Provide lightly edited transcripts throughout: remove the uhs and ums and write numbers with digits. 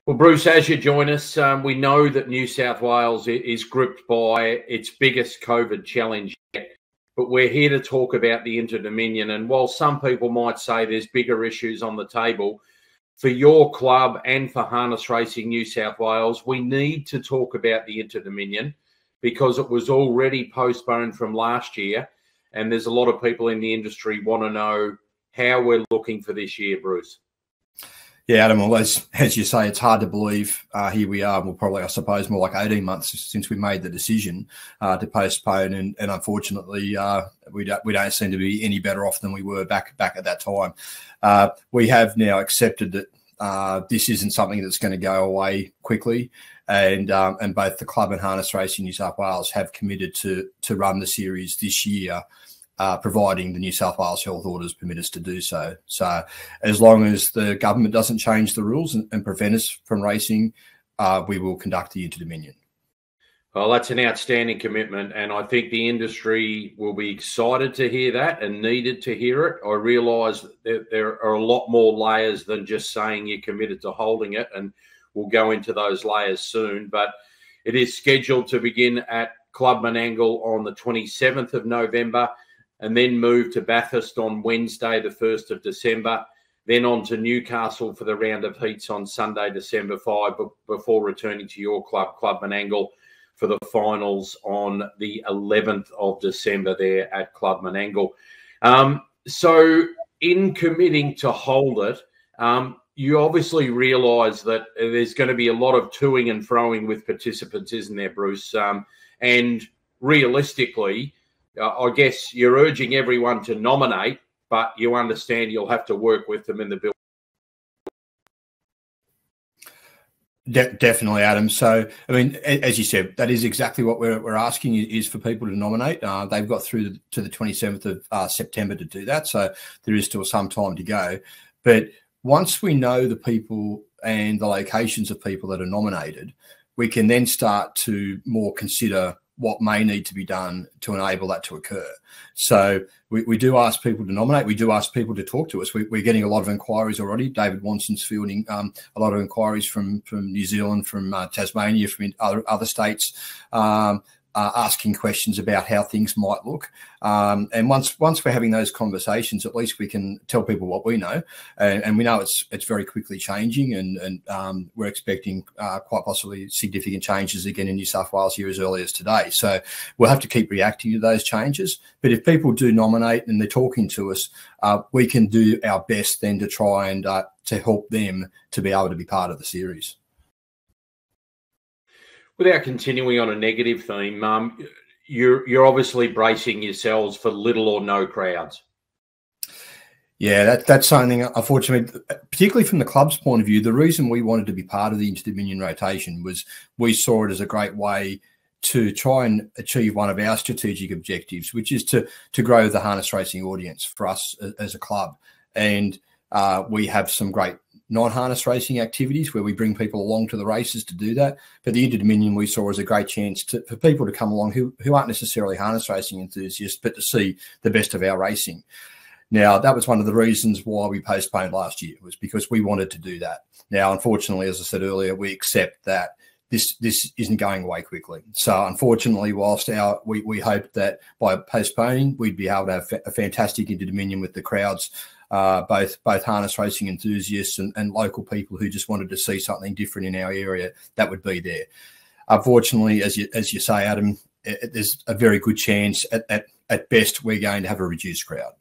Well, Bruce, as you join us, we know that New South Wales is gripped by its biggest COVID challenge yet, but we're here to talk about the Inter-Dominion. And while some people might say there's bigger issues on the table, for your club and for Harness Racing New South Wales, we need to talk about the Inter-Dominion because it was already postponed from last year. And there's a lot of people in the industry want to know how we're looking for this year, Bruce. Yeah, Adam, well, as you say, it's hard to believe here we are. Well, probably, I suppose, more like 18 months since we made the decision to postpone. And unfortunately, we don't seem to be any better off than we were back at that time. We have now accepted that this isn't something that's going to go away quickly. And both the club and Harness Racing New South Wales have committed to run the series this year, providing the New South Wales health orders permit us to do so. So as long as the government doesn't change the rules and prevent us from racing, we will conduct the Inter-Dominion. Well, that's an outstanding commitment, and I think the industry will be excited to hear that and needed to hear it. I realise that there are a lot more layers than just saying you're committed to holding it, and we'll go into those layers soon. But it is scheduled to begin at Club Menangle on the 27th of November, and then move to Bathurst on Wednesday, the 1st of December, then on to Newcastle for the round of heats on Sunday, December 5, before returning to your club, Club Menangle, for the finals on the 11th of December there at Club Menangle. So in committing to hold it, you obviously realise that there's going to be a lot of toing and froing with participants, isn't there, Bruce? And realistically, I guess you're urging everyone to nominate, but you understand you'll have to work with them in the bill. Definitely, Adam. So, I mean, as you said, that is exactly what we're asking is for people to nominate. They've got through to the 27th of September to do that. So there is still some time to go. But once we know the people and the locations of people that are nominated, we can then start to more consider what may need to be done to enable that to occur. So we do ask people to nominate. We do ask people to talk to us. We're getting a lot of inquiries already. David Wanson's fielding a lot of inquiries from New Zealand, from Tasmania, from other states, asking questions about how things might look. And once we're having those conversations, at least we can tell people what we know. And we know it's very quickly changing, and we're expecting quite possibly significant changes again in New South Wales here as early as today. So we'll have to keep reacting to those changes. But if people do nominate and they're talking to us, we can do our best then to try and to help them to be able to be part of the series. Without continuing on a negative theme, you're obviously bracing yourselves for little or no crowds. Yeah, that's something, unfortunately, particularly from the club's point of view. The reason we wanted to be part of the Inter-Dominion rotation was we saw it as a great way to try and achieve one of our strategic objectives, which is to grow the harness racing audience for us as a club. And we have some great non-harness racing activities where we bring people along to the races to do that. But the Inter-Dominion we saw as a great chance for people to come along who aren't necessarily harness racing enthusiasts, but to see the best of our racing. Now, that was one of the reasons why we postponed last year, was because we wanted to do that. Now, unfortunately, as I said earlier, we accept that this isn't going away quickly. So, unfortunately, whilst we hoped that by postponing, we'd be able to have a fantastic Inter-Dominion with the crowds, both harness racing enthusiasts and local people who just wanted to see something different in our area, that would be there. Unfortunately, as you say, Adam, there's a very good chance at best we're going to have a reduced crowd,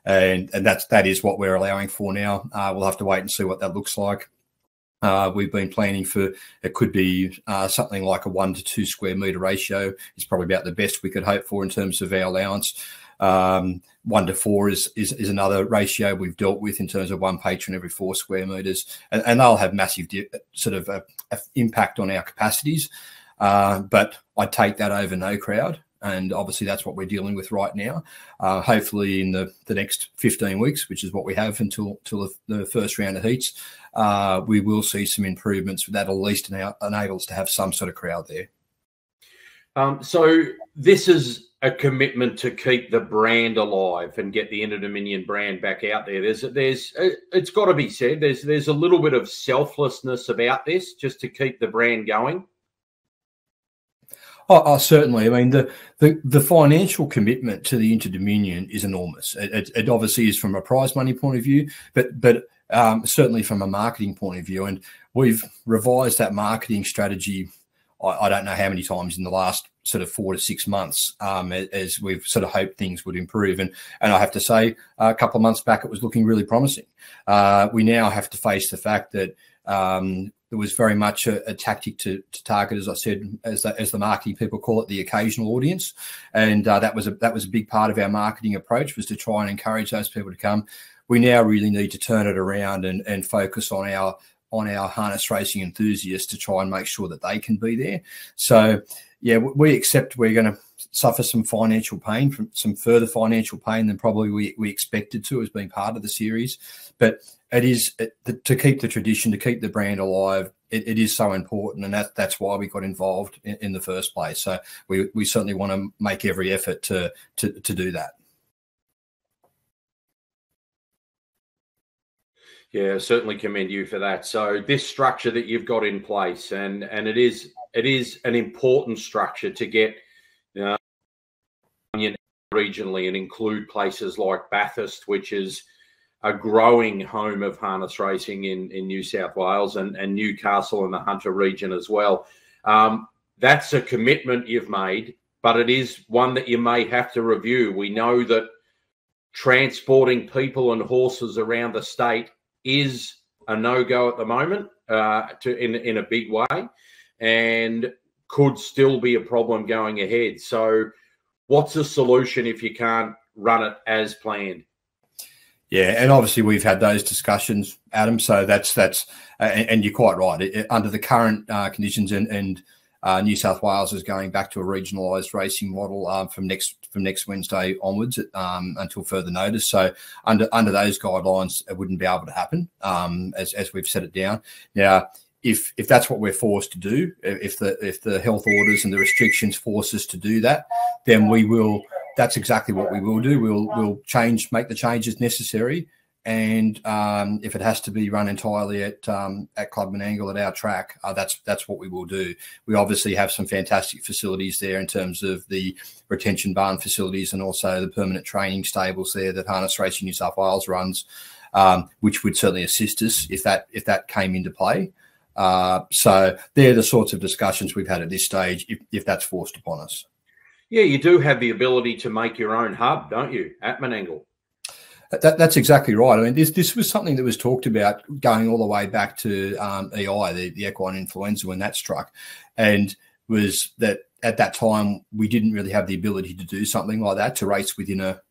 and that is what we're allowing for now. We'll have to wait and see what that looks like. We've been planning for, it could be something like a 1 to 2 square metre ratio. It's probably about the best we could hope for in terms of our allowance. 1 to 4 is another ratio we've dealt with in terms of 1 patron every 4 square metres, and they'll have massive sort of a impact on our capacities. But I take that over no crowd, and obviously that's what we're dealing with right now. Hopefully in the next 15 weeks, which is what we have until the first round of heats, we will see some improvements that will at least enable us to have some sort of crowd there. So this is a commitment to keep the brand alive and get the Inter-Dominion brand back out there. It's got to be said, there's a little bit of selflessness about this, just to keep the brand going. Oh, certainly. I mean, the financial commitment to the Inter-Dominion is enormous. It obviously is from a prize money point of view, but certainly from a marketing point of view. And we've revised that marketing strategy, I don't know how many times in the last sort of 4 to 6 months, as we've sort of hoped things would improve. And I have to say, a couple of months back, it was looking really promising. We now have to face the fact that there was very much a tactic to target, as I said, as the marketing people call it, the occasional audience. And that was a big part of our marketing approach, was to try and encourage those people to come. We now really need to turn it around and focus on our harness racing enthusiasts to try and make sure that they can be there. So, yeah, we accept we're going to suffer some financial pain, from some further financial pain than probably we expected to as being part of the series. But it is to keep the tradition, to keep the brand alive. It is so important, and that's why we got involved in the first place. So we certainly want to make every effort to do that. Yeah, certainly commend you for that. So this structure that you've got in place, and it is an important structure to get regionally and include places like Bathurst, which is a growing home of harness racing in New South Wales, and Newcastle and the Hunter region as well. That's a commitment you've made, but it is one that you may have to review. We know that transporting people and horses around the state is a no-go at the moment, in a big way, and could still be a problem going ahead. So what's the solution if you can't run it as planned? Yeah, and obviously we've had those discussions, Adam. So that's and you're quite right. Under the current conditions, and New South Wales is going back to a regionalised racing model from next Wednesday onwards, until further notice. So under those guidelines, it wouldn't be able to happen, as we've set it down. Now, if that's what we're forced to do, if the health orders and the restrictions force us to do that, then we will. That's exactly what we will do. We'll make the changes necessary, and if it has to be run entirely at Club Menangle at our track, that's what we will do. We obviously have some fantastic facilities there in terms of the retention barn facilities, and also the permanent training stables there that Harness Racing New South Wales runs, which would certainly assist us if that came into play. So they're the sorts of discussions we've had at this stage, if that's forced upon us. Yeah, you do have the ability to make your own hub, don't you, at Menangle? That's exactly right. I mean, this was something that was talked about going all the way back to EI, the equine influenza, when that struck, and was that at that time we didn't really have the ability to do something like that, to race within a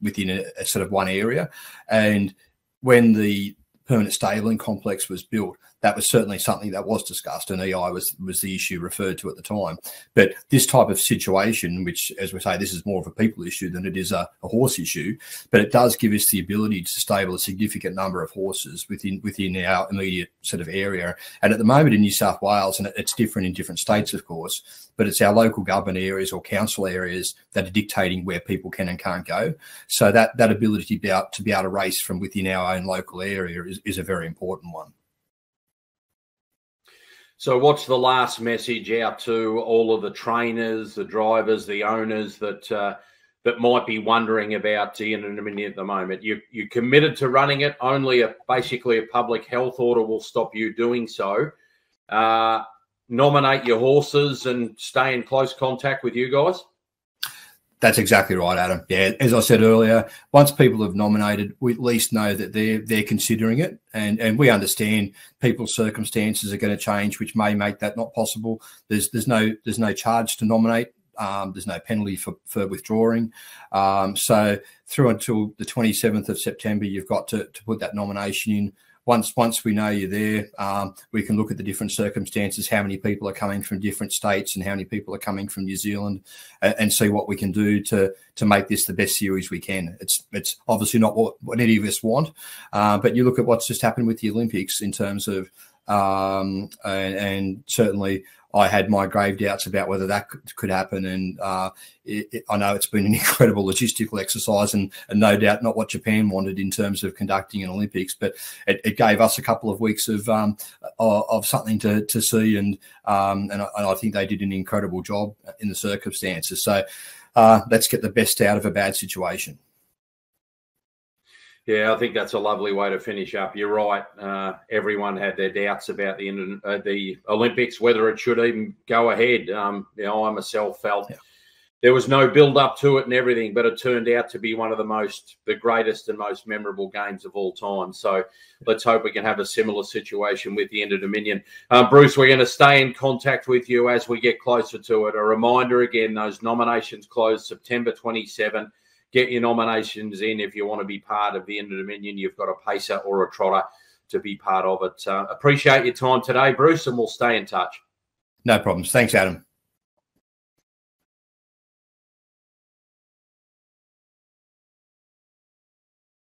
sort of one area. And when the permanent stabling complex was built, that was certainly something that was discussed, and EI was the issue referred to at the time. But this type of situation, which, as we say, this is more of a people issue than it is a horse issue, but it does give us the ability to stable a significant number of horses within our immediate sort of area. And at the moment in New South Wales, and it's different in different states, of course, but it's our local government areas or council areas that are dictating where people can and can't go. So that ability to be able to race from within our own local area is a very important one. So what's the last message out to all of the trainers, the drivers, the owners that might be wondering about the Inter-Dominion at the moment? You're committed to running it. Only basically a public health order will stop you doing so. Nominate your horses and stay in close contact with you guys. That's exactly right, Adam. Yeah, as I said earlier, once people have nominated, we at least know that they're considering it, and we understand people's circumstances are going to change, which may make that not possible. There's no charge to nominate. There's no penalty for withdrawing. So through until the 27th of September, you've got to put that nomination in. Once we know you're there, we can look at the different circumstances, how many people are coming from different states and how many people are coming from New Zealand, and see what we can do to make this the best series we can. It's obviously not what any of us want, but you look at what's just happened with the Olympics in terms of and certainly I had my grave doubts about whether that could happen. And I know it's been an incredible logistical exercise, and no doubt not what Japan wanted in terms of conducting an Olympics, but it gave us a couple of weeks of something to see, and I think they did an incredible job in the circumstances. So let's get the best out of a bad situation. Yeah, I think that's a lovely way to finish up. You're right. Everyone had their doubts about the Olympics, whether it should even go ahead. I myself felt there was no build up to it and everything, but it turned out to be one of the greatest and most memorable games of all time. So let's hope we can have a similar situation with the Inter-Dominion. Bruce, we're going to stay in contact with you as we get closer to it. A reminder again, those nominations close September 27. Get your nominations in if you want to be part of the Inter-Dominion. You've got a pacer or a trotter to be part of it. Appreciate your time today, Bruce, and we'll stay in touch. No problems. Thanks, Adam.